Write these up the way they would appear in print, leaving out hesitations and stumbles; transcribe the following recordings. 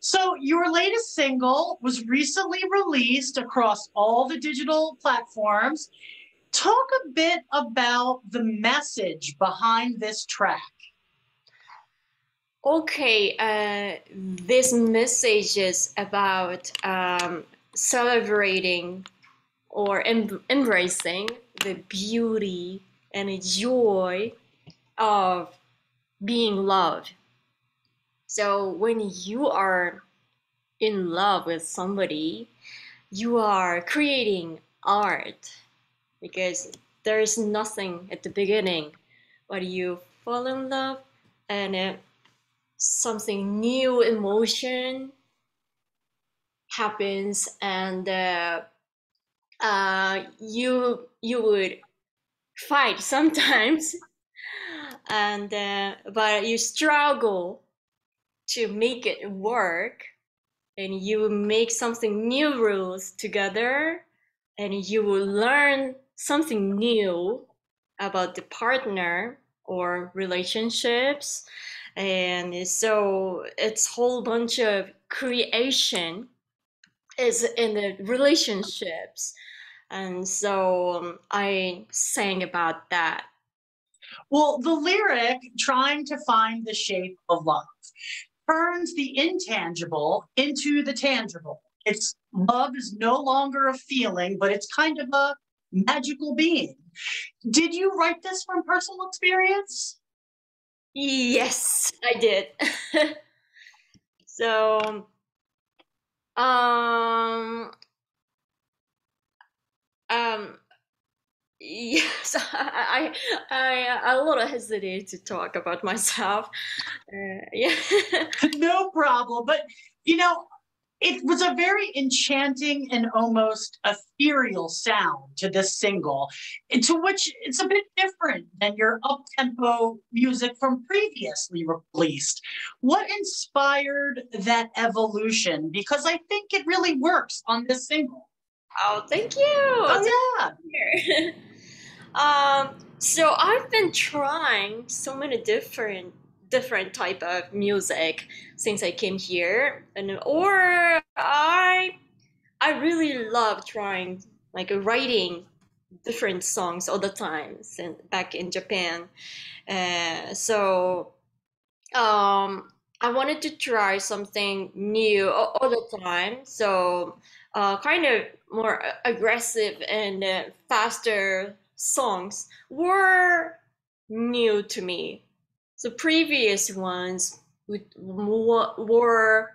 So, your latest single was recently released across all the digital platforms. Talk a bit about the message behind this track. Okay, this message is about celebrating or embracing the beauty and the joy of being loved. So when you are in love with somebody, you are creating art because there is nothing at the beginning, but you fall in love and something new emotion happens and you would fight sometimes and but you struggle to make it work and you make something new rules together and you will learn something new about the partner or relationships, and so it's whole bunch of creation is in the relationships, and so I sang about that. Well, the lyric, trying to find the shape of love, turns the intangible into the tangible. It's love is no longer a feeling, but it's kind of a magical being. Did you write this from personal experience? Yes, I did. So um um yes, I a little hesitate to talk about myself. Yeah. No problem. But, you know, it was a very enchanting and almost ethereal sound to this single, to which it's a bit different than your up-tempo music from previously released. What inspired that evolution? Because I think it really works on this single. Oh, thank you. Oh Thank yeah. you. So I've been trying so many different type of music since I came here, and or I really love trying like writing different songs all the time since back in Japan. So I wanted to try something new all the time. So kind of more aggressive and faster songs were new to me. So previous ones were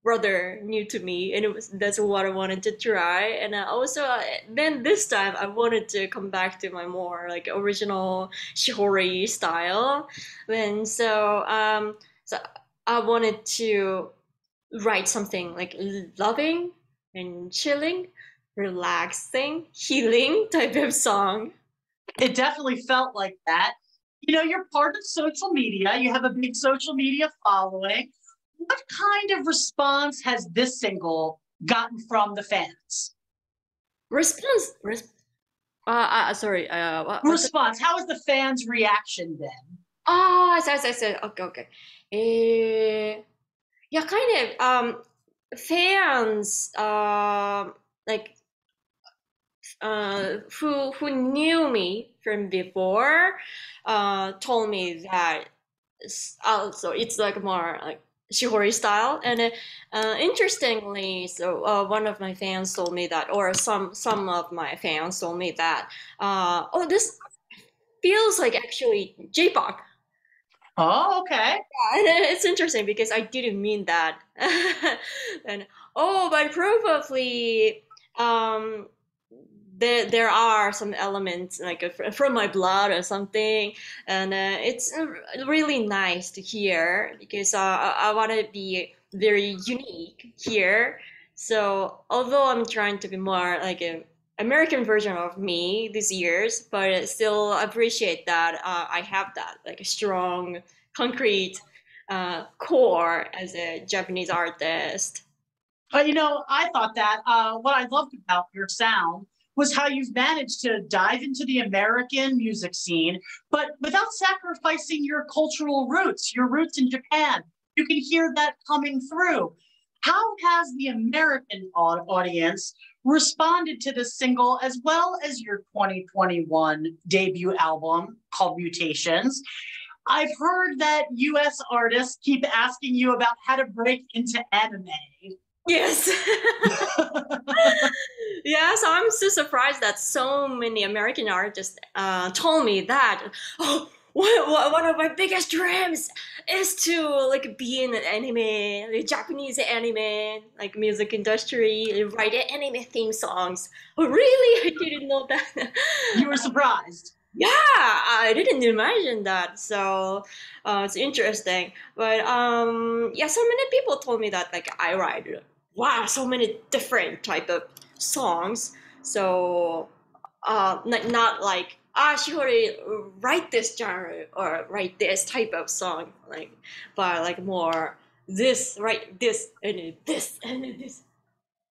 rather new to me, and it was that's what I wanted to try. And also then this time I wanted to come back to my more like original Shihori style. And so I wanted to write something like loving and chilling, relaxing, healing type of song. It definitely felt like that. You know, you're part of social media, you have a big social media following. What kind of response has this single gotten from the fans? Response, sorry, what's it? Response. How has the fans' reaction been? Oh, I said, okay, okay. Yeah, kind of. Fans, like who knew me from before told me that also it's like more like Shihori style, and interestingly, so one of my fans told me that, or some of my fans told me that oh, this feels like actually J-pop. Oh, okay. And it's interesting because I didn't mean that. And oh, but probably um, there are some elements like from my blood or something, and it's really nice to hear because I want to be very unique here. So although I'm trying to be more like an American version of me these years, but still appreciate that I have that like a strong, concrete core as a Japanese artist. You know, I thought that what I loved about your sound was how you've managed to dive into the American music scene, but without sacrificing your cultural roots, your roots in Japan. You can hear that coming through. How has the American audience responded to this single as well as your 2021 debut album called Mutations? I've heard that US artists keep asking you about how to break into anime. Yes. Yeah, so I'm so surprised that so many American artists told me that, oh, one of my biggest dreams is to like be in an anime, like Japanese anime, like music industry, write anime theme songs. Oh, really? I didn't know that. You were surprised. Yeah, I didn't imagine that. So it's interesting. But yeah, so many people told me that like I write wow, so many different type of songs. So not like she already write this genre or write this type of song, like, but like more this, write this and this and this.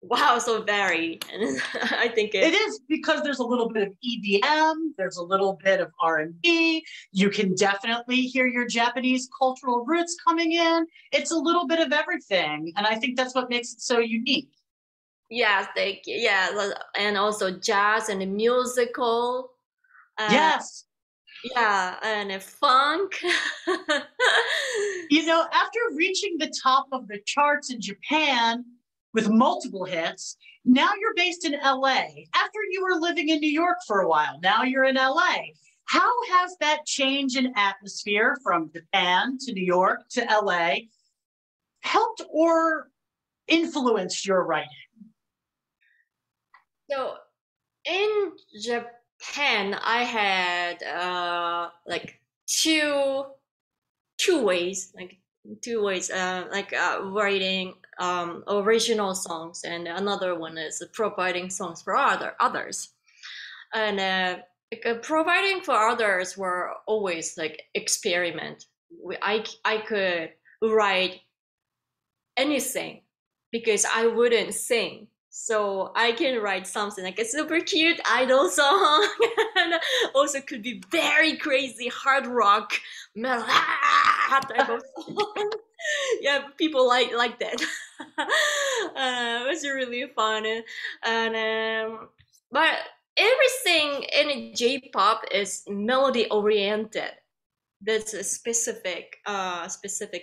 Wow, so varied, and I think It is because there's a little bit of EDM, there's a little bit of R&B. You can definitely hear your Japanese cultural roots coming in. It's a little bit of everything, and I think that's what makes it so unique. yeah, thank you. Yeah, and also jazz and musical. Yes. Yeah, and funk. You know, after reaching the top of the charts in Japan with multiple hits, now you're based in LA. After you were living in New York for a while, now you're in LA. How has that change in atmosphere from Japan to New York to LA helped or influenced your writing? So in Japan, I had like two ways, writing original songs, and another one is providing songs for others. And providing for others were always like experiment. I could write anything because I wouldn't sing. So I can write something like a super cute idol song, and also could be very crazy hard rock metal type of song. Yeah, people like that. It was really fun, and but everything in J-pop is melody oriented. That's a specific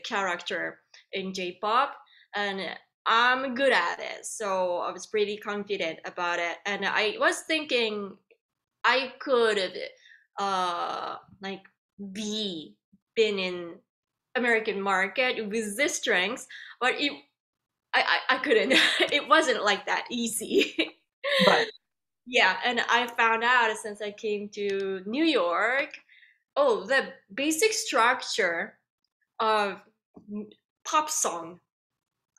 character in J-pop, and I'm good at it. So I was pretty confident about it, and I was thinking I could like be been in American market with this strength, but I couldn't. It wasn't like that easy. Right. Yeah, and I found out since I came to New York, oh, the basic structure of pop song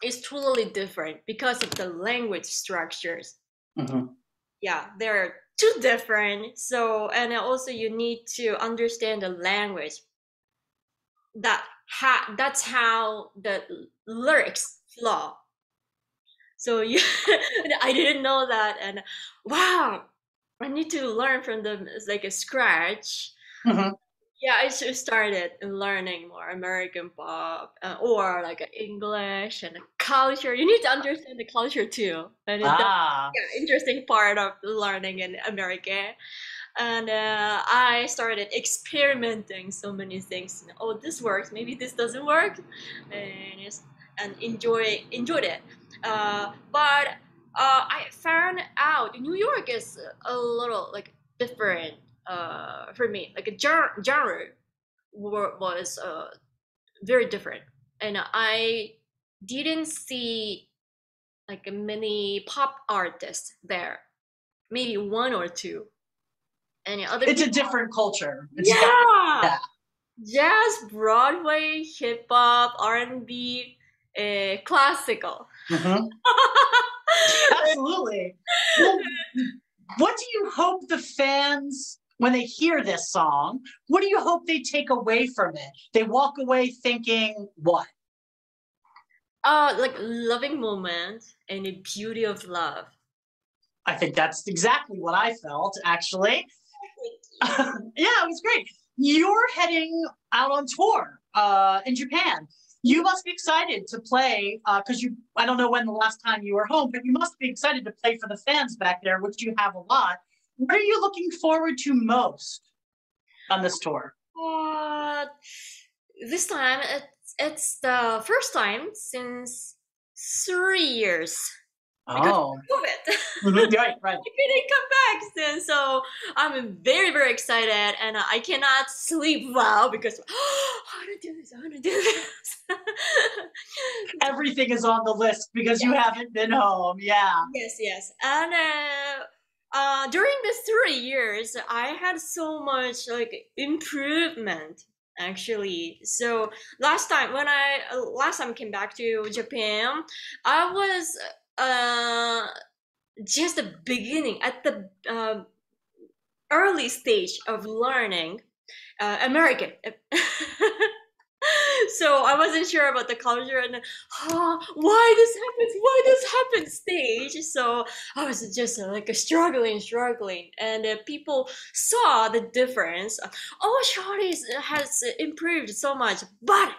is totally different because of the language structures. Mm-hmm. Yeah, they're too different. So, and also you need to understand the language. That's how the lyrics flow. So you, I didn't know that, and wow, I need to learn from them like a scratch. Mm-hmm. Yeah, I just started learning more American pop, or like English and culture. You need to understand the culture too, and that's Ah. yeah, interesting part of learning in America. And I started experimenting so many things. Oh, this works. Maybe this doesn't work, and enjoyed it. But I found out New York is a little like different for me. Like a genre was very different, and I didn't see like many pop artists there. Maybe one or two. Any other? It's a different culture. Yeah. Jazz, Broadway, hip hop, R&B, classical. Mm-hmm. Absolutely. Well, what do you hope the fans, when they hear this song, what do you hope they take away from it? They walk away thinking what? Like loving moment and the beauty of love. I think that's exactly what I felt, actually. Yeah, it was great. You're heading out on tour in Japan. You must be excited to play because I don't know when the last time you were home, but you must be excited to play for the fans back there, which you have a lot. What are you looking forward to most on this tour? Uh, this time it's the first time since 3 years because Oh, of COVID. mhm, right, right. I couldn't come back then, so I'm very very excited, and I cannot sleep well because I want to do this. I want to do this. Everything is on the list because you haven't been home. Yeah. Yes, yes. And during the 3 years, I had so much like improvement actually. So last time I came back to Japan, I was uh just the beginning at the early stage of learning American. So I wasn't sure about the culture and why this happens stage. So I was just like struggling, and people saw the difference. Oh, Shorty has improved so much, but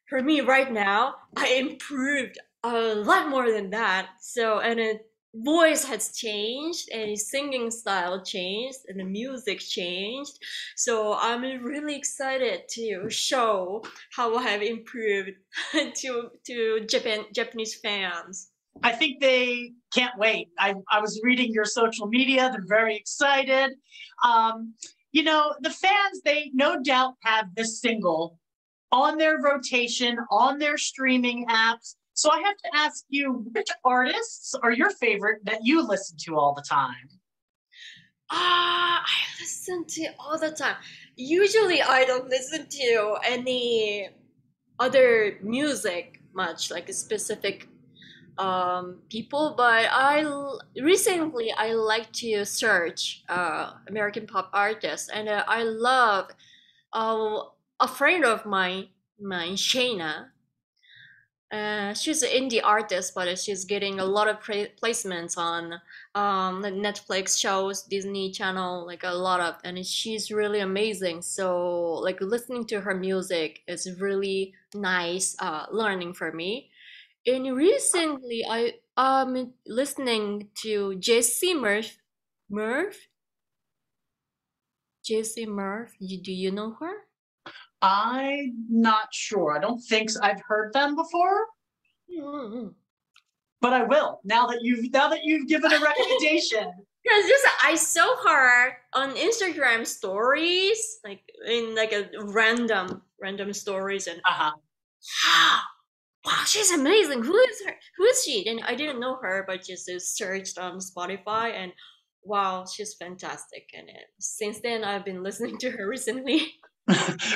for me right now, I improved a lot more than that. So and voice has changed, and his singing style changed, and the music changed. So I'm really excited to show how I have improved to Japanese fans. I think they can't wait. I was reading your social media. They're very excited. Um, the fans, they no doubt have this single on their rotation, on their streaming apps. So I have to ask you, which artists are your favorite that you listen to all the time? I listen to all the time. Usually, I don't listen to any other music much, like a specific people, but recently I like to search American pop artists, and I love uh, a friend of mine, Shayna. She's an indie artist, but she's getting a lot of placements on like Netflix shows, Disney Channel, like a lot of, and she's really amazing. So like listening to her music is really nice, learning for me. And recently, I am listening to Murph, Jessie Murph. Do you know her? I'm not sure. I don't think so. I've heard them before, Mm-hmm. but I will now that you've given a recommendation. Because just I saw her on Instagram stories, like in like a random stories, and Uh-huh. wow, wow, she's amazing. Who is her? Who is she? And I didn't know her, but just searched on Spotify, and wow, she's fantastic. And since then, I've been listening to her recently.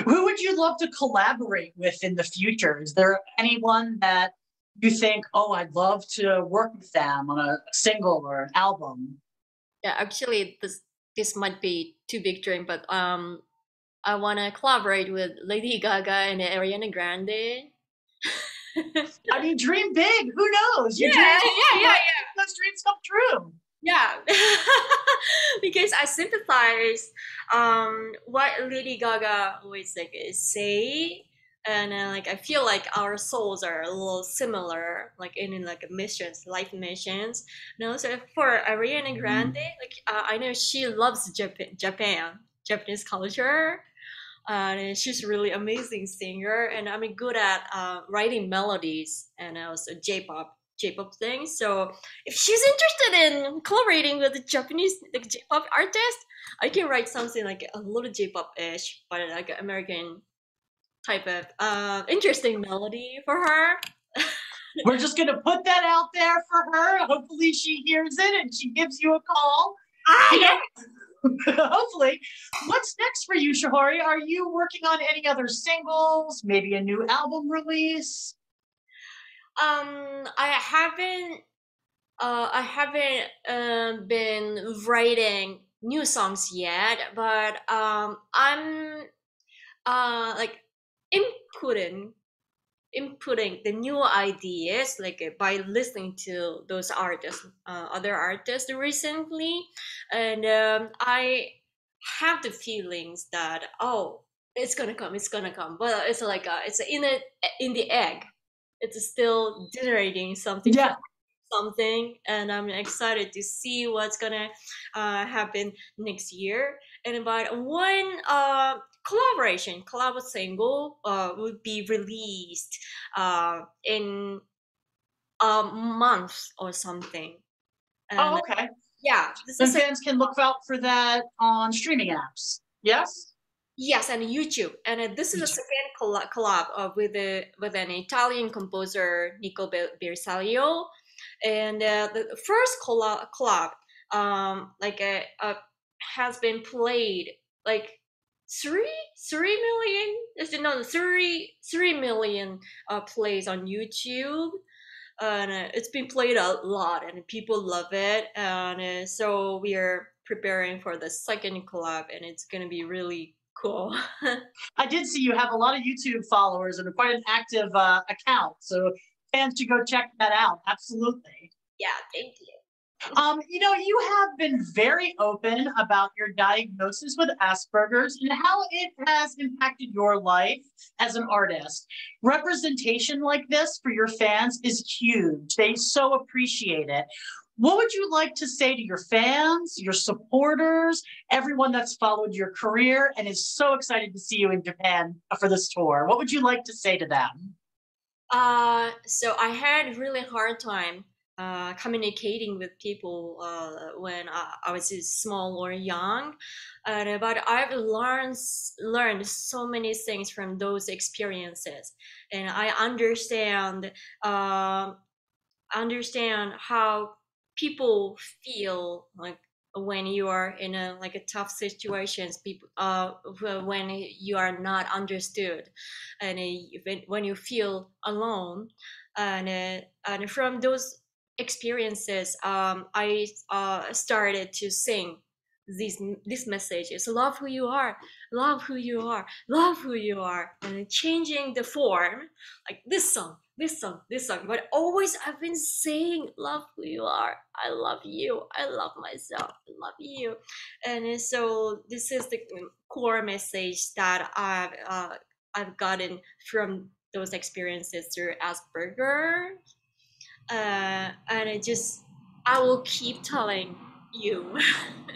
Who would you love to collaborate with in the future? Is there anyone that you think, oh, I'd love to work with them on a single or an album? Yeah, actually, this might be too big dream, but I want to collaborate with Lady Gaga and Ariana Grande. I mean, dream big. Who knows? You dream Yeah, big, yeah, yeah, those dreams come true. yeah. Because I sympathize what Lady Gaga always like say, and like I feel like our souls are a little similar, like in like missions, life missions. And also for Ariana Grande, like I know she loves Japanese culture, and she's really amazing singer, and I'm good at writing melodies and also J-pop things. So if she's interested in collaborating with a Japanese like J-pop artist, I can write something like a little J-pop-ish, but like an American type of interesting melody for her. We're just going to put that out there for her. Hopefully, she hears it and she gives you a call. Ah, You yeah. know, hopefully. What's next for you, Shahari? Are you working on any other singles? Maybe a new album release? I haven't been writing new songs yet, but I'm like inputting inputting the new ideas like by listening to those artists, other artists recently, and I have the feelings that oh, It's gonna come. It's gonna come. But it's like it's in the egg. It's still generating something from Yeah. something, and I'm excited to see what's gonna happen next year. And about one collab single would be released in a month or something. And Oh, okay. yeah, this Then is a fans can look out for that on streaming apps. Yes? yes, and YouTube. And this is a YouTube. second collab with an Italian composer, Nico Bersaglio. And the first collab like has been played like three million, no, 3 million plays on YouTube. And it's been played a lot and people love it. And so we are preparing for the second collab, and it's gonna be really cool. I did see you have a lot of YouTube followers and quite an active account. So fans should go check that out. Absolutely. Yeah, thank you. You have been very open about your diagnosis with Asperger's and how it has impacted your life as an artist. Representation like this for your fans is huge. They so appreciate it. What would you like to say to your fans, your supporters, everyone that's followed your career and is so excited to see you in Japan for this tour? What would you like to say to them? So I had really hard time communicating with people when I was small or young, but I've learned so many things from those experiences, and I uh, understand how people feel like when you are in a like a tough situations, people when you are not understood, and when you feel alone. And from those experiences, I started to sing this message is love who you are, love who you are, love who you are, and changing the form like this song. But always I've been saying, love who you are. I love you. I love myself. I love you. And so this is the core message that I've gotten from those experiences through Asperger. And I will keep telling you.